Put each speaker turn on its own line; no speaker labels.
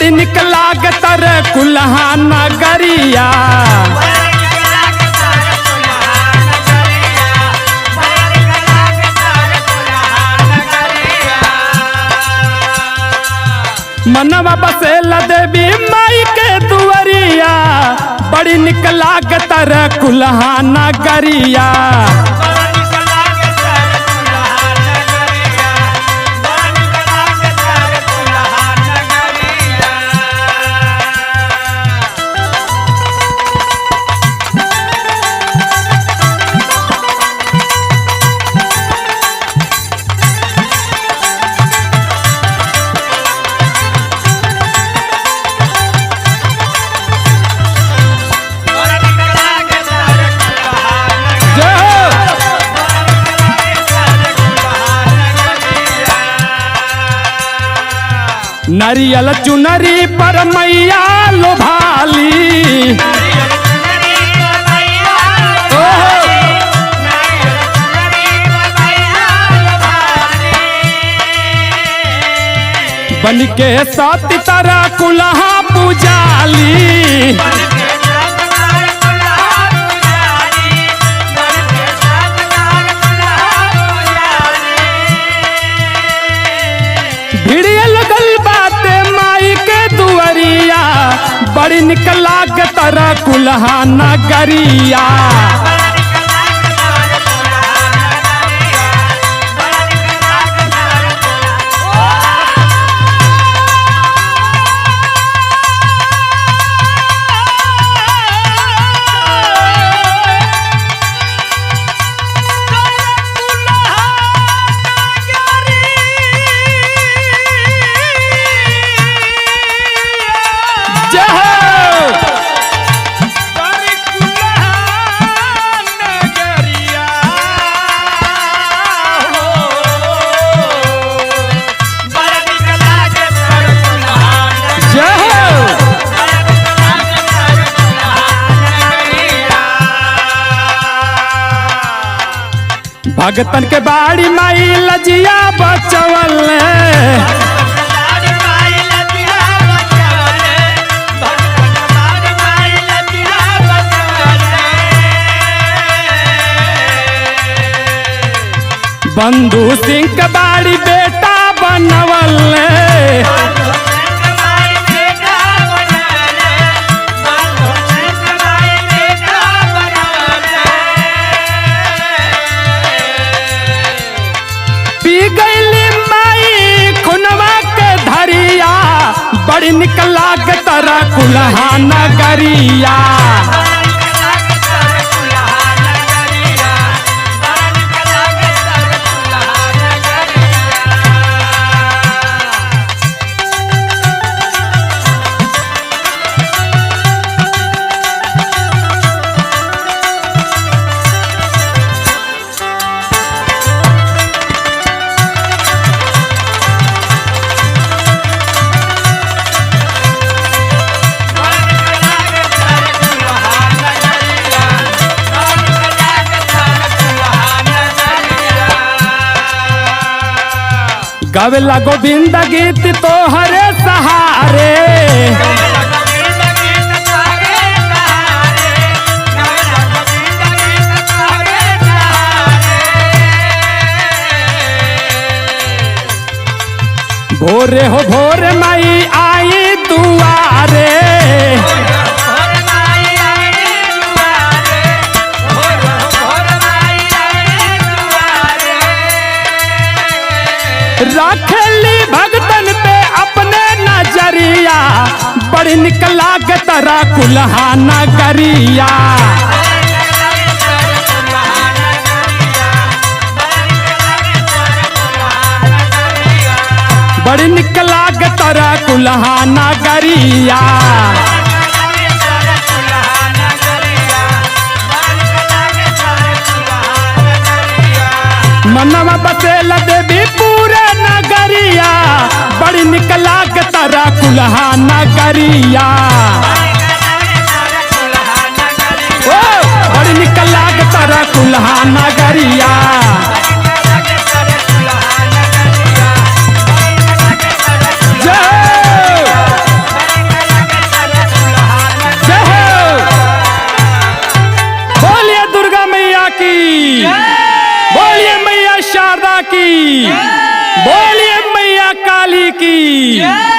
बड़ी निक लागत रे कुल्हा नगरिया। मनवा बसेला देवी माई के दुआरिया, बड़ी निक लागत रे कुल्हा नगरिया। नरियल चुनरी पर मैया लोभाली, बन के साथी तरह कुल्हा पुजाली। बड़ी निक लागत रे कुल्हा नगरिया। भगतन के बाड़ी माई लजिया बचवल, बंधु सिंह के बाड़ी बेटा बनवल। बड़ी निक लागत रे कुल्हा नगरिया। गावेला गोविंद गीत तोहरे सहारे, भोरे हो भोरे माई आई दुआरे। रखली भगतन पे अपने नजरिया, बड़ी निक लागत रे कुल्हा नगरिया। बड़ी निक लागत रे कुल्हा नगरिया। मनवा बसेला देवी पूरे नगरिया, बड़ी निक लागत रे कुल्हा नगरिया। बड़ी निक लागत रे कुल्हा नगरिया। जय की, बोलिए मैया काली की।